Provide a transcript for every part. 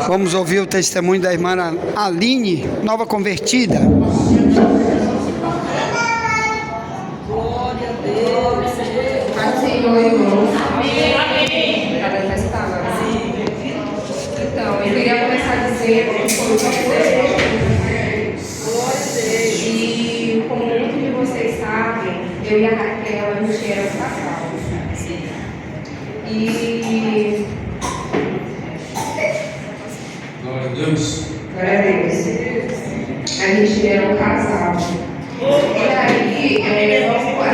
Vamos ouvir o testemunho da irmã Aline, nova convertida. Glória a Deus. Pai do Senhor, irmãos. Amém. Cada vez está agora. Então, eu queria começar dizendo que foi o nosso desejo. Glória a Deus. E como muitos de vocês sabem, eu e a Raquel, a gente era um casal. E Glória a Deus. glória a Deus. A gente era um casal. E aí, a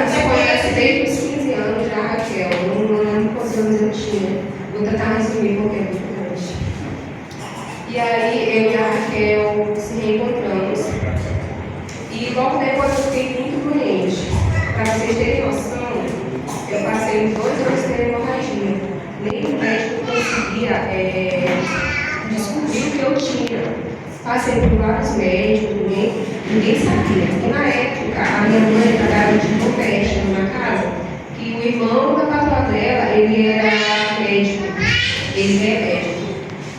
gente conhece desde os 15 anos da Raquel. Eu não lembro quantos anos eu tinha. Vou tentar resumir porque é muito grande. E aí, eu e a Raquel se reencontramos. E logo depois eu fiquei muito doente. Para vocês terem noção, eu passei 2 anos tendo hemorragia. Nem o médico conseguia descobrir o que eu tinha. Passei por vários médicos, ninguém sabia. E na época, a minha mãe trabalhava de doméstica numa casa, que o irmão da patroa dela, ele era médico. Ele é médico.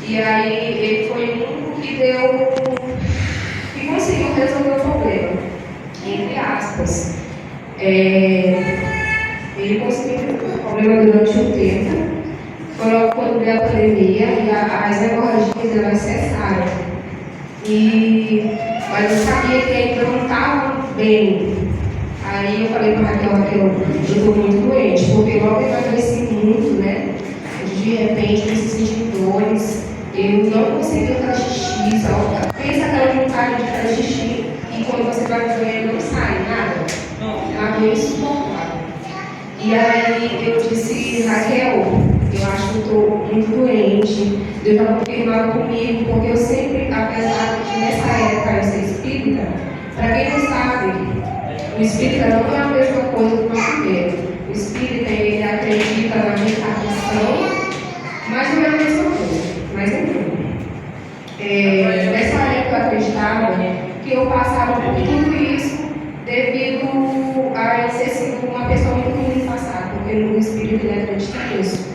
E aí, ele foi o único que conseguiu resolver o problema. Entre aspas. Ele conseguiu resolver o problema durante um tempo. Foi logo quando veio a pandemia e as hemorragias elas cessaram. Mas eu sabia que ainda não estava bem. Aí eu falei para a Raquel, eu estou muito doente, porque logo eu emagreci muito, né? De repente eu senti dores, eu não conseguia fazer xixi, só pensa aquela vontade de fazer xixi, e quando você vai no banheiro não sai nada. Ela veio insuportável. E aí eu disse, Raquel, eu acho que eu estou muito doente. Deus está confirmado comigo, porque eu sempre, apesar de nessa época eu ser espírita, para quem não sabe, o espírita não é a mesma coisa do macumbeiro. O espírita, ele acredita na reencarnação, mas não é a mesma coisa. Mas enfim, nessa época eu acreditava que eu passava por tudo isso devido a ser sido uma pessoa muito ruim no passado, porque o espírito ele acredita nisso.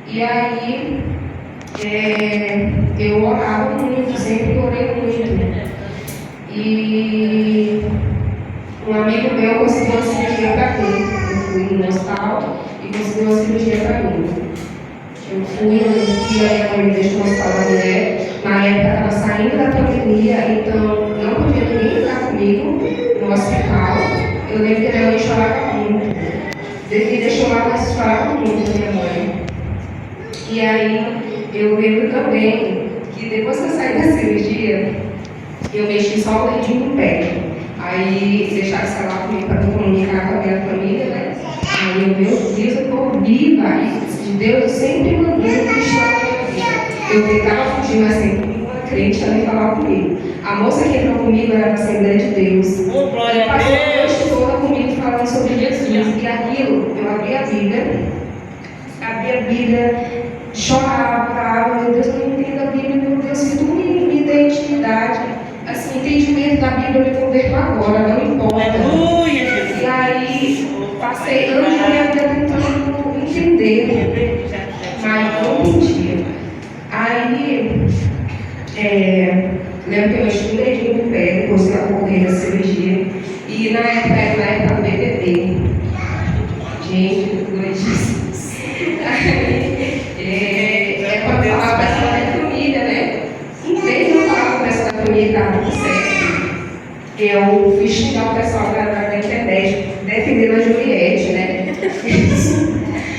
E aí, eu orava muito, sempre orei muito. E um amigo meu conseguiu uma cirurgia para mim. Eu fui no hospital e conseguiu uma cirurgia para mim. Eu fui, e aí a mãe me deixou no hospital da mulher. Na época estava saindo da pandemia, então não podia ninguém ficar comigo no hospital. Eu lembro que minha mãe chorava muito. Devia chorar, mas chorava muito, minha mãe. E aí, eu lembro também que depois que eu saí da cirurgia, eu mexi só o dedinho no pé. Aí, deixaram o celular comigo para me comunicar com a minha família, né? Aí, meu Deus, eu estou viva. E Deus, eu sempre mandei um cristão na minha vida. Eu tentava fugir, mas sempre uma crente também falava comigo. A moça que entrou comigo era da Assembleia de Deus. E passou a noite toda comigo falando sobre Jesus. E aquilo, eu abri a Bíblia, chorava, orava, meu Deus, eu não entendo a Bíblia, meu Deus, se tu me der intimidade, assim, entendimento da Bíblia, eu me converto agora, não importa. Aleluia. E aí, passei anos da minha vida tentando entender, mas não entendia. Aí, lembro que eu mexi um dedinho no pé, depois que eu acordei da cirurgia, e na época do BBB. Gente, eu disse. Quando eu falava para essa da família, né? Em vez de eu falar para essa da família que estava tudo certo, eu fui xingar o pessoal da internet, defendendo a Juliette, né?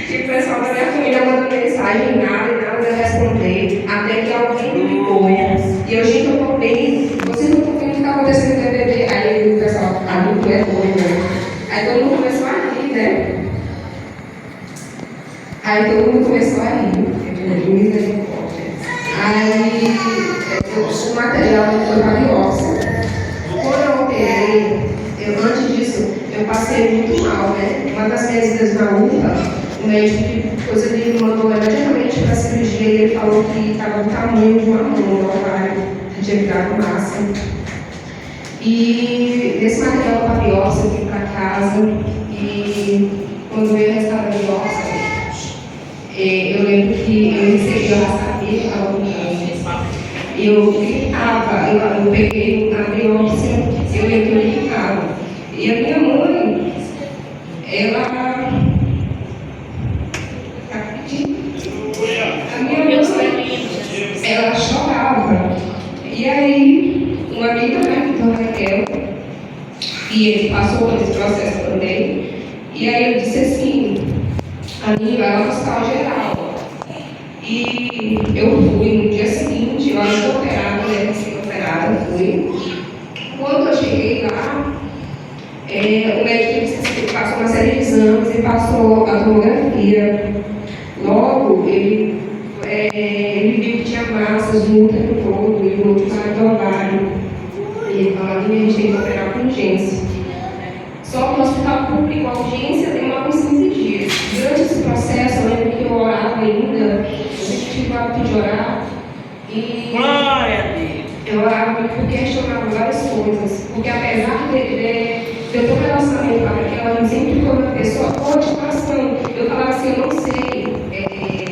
E o pessoal da minha família mandando mensagem, nada eu responder, até que alguém me ligou. E eu, gente, eu estou bem, vocês não estão vendo o que está acontecendo no BBB? Aí o pessoal, tu é doido. Aí todo mundo começou a rir, né? Aí todo mundo começou a rir. Aí o material foi para a biópsia. Quando eu operei, antes disso, eu passei muito mal, né? Uma das minhas idas na UPA, o médico ele me mandou imediatamente para a cirurgia e ele falou que estava do tamanho de uma mão, no ovário, que tinha virado massa. E esse material para a biópsia eu fui para casa e quando veio o resultado da biópsia, eu lembro que eu recebi, eu já sabia que estava com câncer. eu gritava, eu peguei a biópsia, eu gritava. E a minha mãe, ela. A minha mãe, ela chorava. E aí, um amigo da Raquel, e ele passou por esse processo também, e aí eu disse assim, Aninha, vai ao hospital geral. E eu fui no dia seguinte, eu fui operada, né? Fui operada, fui. Quando eu cheguei lá, o médico disse assim, passou uma série de exames e passou a tomografia. Logo, ele viu que tinha massas no útero todo e no último do ovário. E ele falou, a gente tem que operar com urgência. Só que no hospital público, a urgência demora uns 15 dias. Durante esse processo, eu lembro que eu orava ainda, eu sempre tive o hábito de orar. E eu orava porque questionava várias coisas. Porque apesar de eu ter um relacionamento com aquela, ela sempre foi uma pessoa boa de coração. Eu falava assim, eu não sei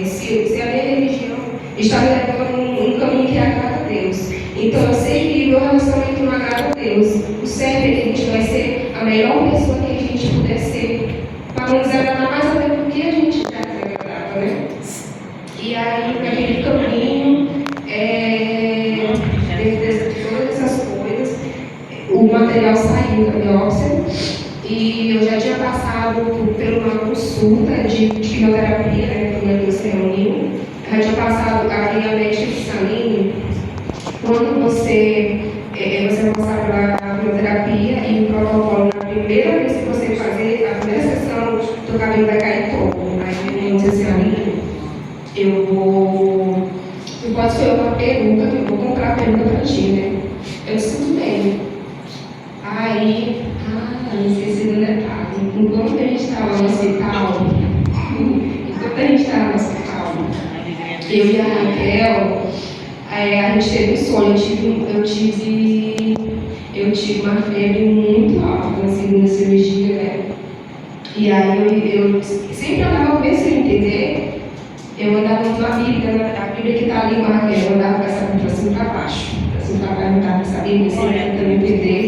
se a minha religião está me levando um caminho que agrada a Deus. Então eu sei que meu relacionamento não agrada a Deus. O certo é que a gente vai ser a melhor pessoa que a gente puder ser, para não desagradar mais a Deus do que a gente já desagradava, né? E aí, naquele caminho, de todas essas coisas, o material saiu da biópsia e eu já tinha passado por uma consulta de quimioterapia, né, que minha se reuniu. Eu já tinha passado a via médica de Saline. Quando você passar pela quimioterapia e o protocolo, na primeira vez que você fazer a primeira sessão, o teu cabelo vai cair todo. Aí eu disse assim, tu pode escolher uma peruca, que eu vou comprar a peruca para ti, né? Eu disse, tudo bem. Aí, esqueci do detalhe. Enquanto a gente estava no hospital, eu e a Raquel, a gente teve um sonho. Eu tive uma febre muito alta na segunda cirurgia, né? E aí eu sempre andava, ver se eu entender, eu andava com a Bíblia, a Bíblia que está ali com a Raquel, eu andava com essa Bíblia assim para baixo. Assim para baixo, eu estava com essa Bíblia, sempre tentando entender.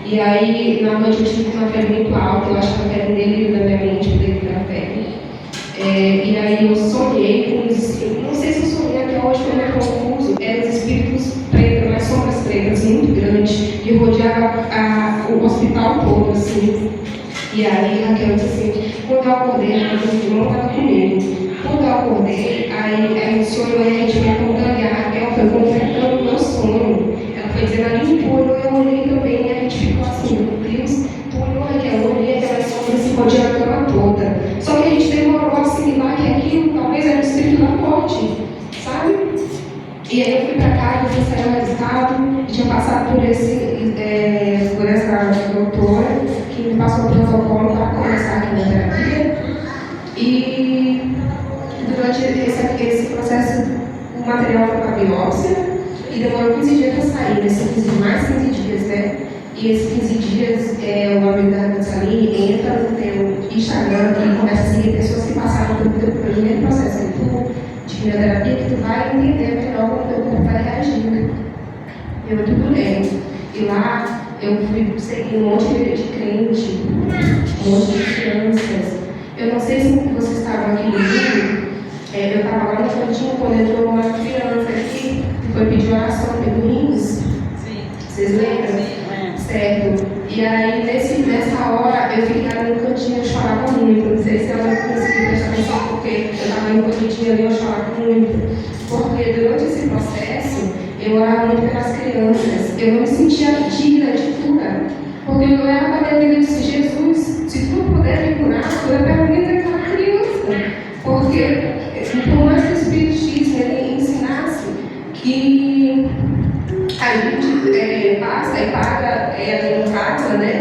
E aí, na noite eu tive uma febre muito alta, eu acho que a febre dele da minha mente, devido à febre. E aí eu sonhei com os espíritos, não sei se eu sonhei até hoje, foi meio confuso, eram os espíritos pretos, umas sombras pretas muito grandes, que rodeavam o hospital todo, assim. E aí Raquel disse assim, quando eu acordei, meu irmão estava comigo. Quando eu acordei, aí o sonho, a gente foi contando, e a Raquel foi completando o meu sonho. Ela foi dizendo, ali tu olhou, eu olhei também, e a gente ficou assim, meu Deus, tu olhou, Raquel, eu olhei aquelas sombras se rodeando a cama toda. Só que a gente demorou a assimilar que aquilo talvez era o espírito da morte, sabe? E aí eu fui para casa, eu fui sair o resultado, tinha passado por essa doutora, que me passou o protocolo para começar a quimioterapia. E durante esse processo, o material foi para a biópsia, e demorou 15 dias para sair, mais 15 dias, né? E esses 15 dias, o amigo da Saline entra no teu Instagram e começa a seguir pessoas que passaram pelo primeiro processo de quimioterapia, que tu vai entender melhor como o teu corpo vai reagir. Eu muito bem. E lá eu fui seguir um monte de crente, um monte de crianças. Eu não sei se vocês estavam aqui no vídeo, eu estava lá no cantinho quando entrou uma criança aqui que foi pedir oração no domingos. Vocês lembram? Sim. Certo. E aí, nessa hora, eu ficava no cantinho, eu chorava muito. Não sei se ela conseguiu prestar atenção, porque eu estava no cantinho ali, eu chorava muito. Porque durante esse processo, eu orava muito pelas crianças. Eu não me sentia digna de cura. Porque eu olhava para Deus e disse, Jesus, se tu puder me curar, eu pergunto aquela criança. Porque, por mais que o Espírito X ele ensinasse que a gente passa e paga em casa, né?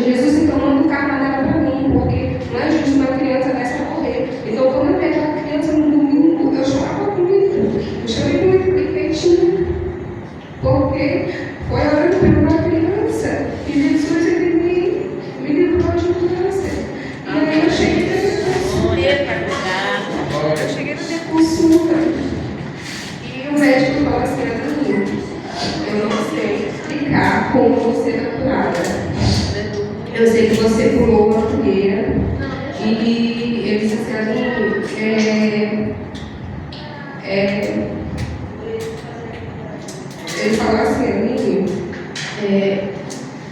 Jesus então manda um karma dela para mim, porque não é justo uma criança dessa morrer. Então, quando eu vejo a criança no domingo, eu chorava muito. Eu chorei muito, perfeitinho. Porque foi orando por uma criança e Jesus ele me livrou de um câncer. E aí eu cheguei na minha consulta. E o médico falou assim, E eu disse assim, Aline, ele falou assim, Aline,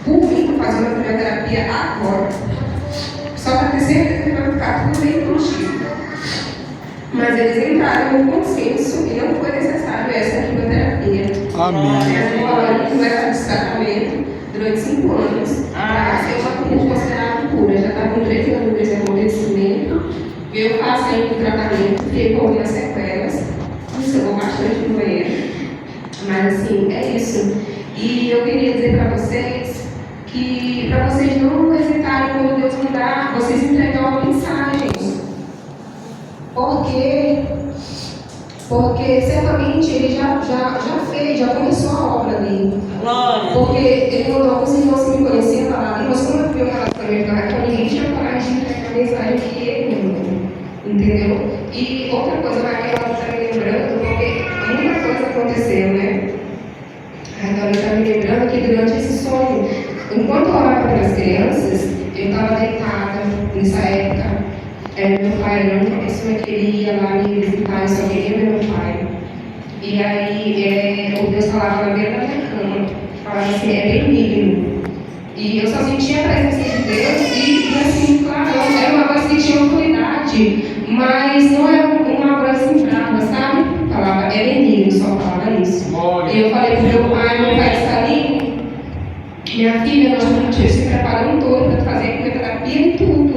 por mim, fazer uma quimioterapia agora, só para ter certeza que vai ficar tudo bem contigo. Mas eles entraram no consenso e não foi necessário essa quimioterapia. Amém. A Aline vai fazer esse tratamento durante 5 anos para ser uma cura considerada cura. Já está com 3 anos desse acontecimento. Eu passei o tratamento, fiquei com algumas sequelas, funcionou bastante no banheiro. Mas assim, é isso. E eu queria dizer para vocês que para vocês não hesitarem quando Deus mandar, vocês entregar uma mensagem. Porque certamente ele já fez, já começou a obra dele. Porque ele mandou alguns irmãos que me conheciam falar, mas como eu vi o relacionamento da Raquel, ninguém tinha coragem de entregar a mensagem que ele mandou. Entendeu? E outra coisa, a Raquel está me lembrando, porque muita coisa aconteceu, né? A Raquel está me lembrando que durante esse sonho, enquanto eu orava pelas crianças, eu estava deitada nessa época. Meu pai era a única pessoa que ele ia lá me visitar, eu só queria ver meu pai. E aí, o Deus falava na beira da minha cama, falava assim, benigno. E eu só sentia a presença de Deus e assim, claro, era uma voz que tinha autoridade, mas não era uma voz assim brava, sabe? Falava, benigno, só falava isso. E eu falei pro meu pai está ali, minha filha, nós estamos se preparando todo para fazer a quimioterapia e tudo.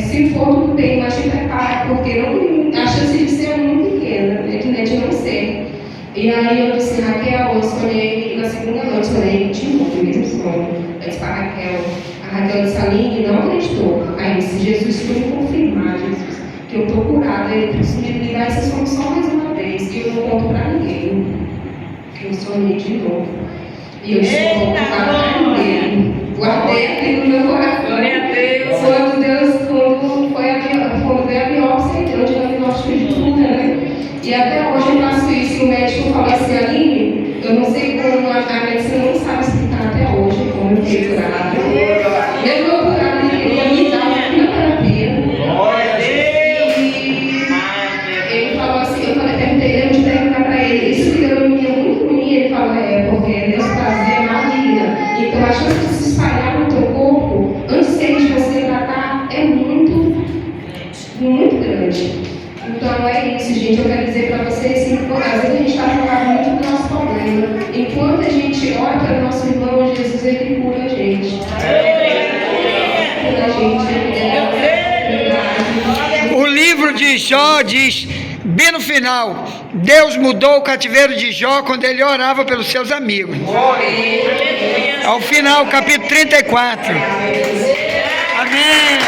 Se for tudo bem, mas te prepara, porque a chance de ser muito pequena, de não ser. E aí eu disse, Raquel, eu sonhei na segunda noite, sonhei de novo, o mesmo sonho. Eu disse para a Raquel disse, Aline, não acreditou. Aí disse, Jesus foi me confirmar, Jesus, que eu estou curada, ele precisa me dar esse sonho só mais uma vez, que eu não conto para ninguém. Que eu sonhei de novo. E eu disse, não vou contar para ninguém. Guardei aquilo no meu coração. Glória a Deus. Quando veio a biópsia, então, de diagnóstico de tudo, né? E até hoje eu faço isso. E o médico fala assim, Aline, eu não sei como a medicina não sabe explicar até hoje como eu fiquei curada. Mesmo eu curada, ele ia me dar uma quimioterapia. E ele falou assim, eu perguntei de perguntar para ele, isso que deu em mim é muito ruim. Ele falou, porque Deus fazia maligna. Então a chance de se espalhar no teu corpo, antes de você tratar, é muito grande. Então é isso, gente. Eu quero dizer para vocês que às vezes a gente está falando muito do nosso problema. Enquanto a gente olha para o nosso irmão Jesus, ele cura a gente. Cura a gente. O livro de Jó diz, bem no final, Deus mudou o cativeiro de Jó quando ele orava pelos seus amigos. Ao final, capítulo 34. Amém.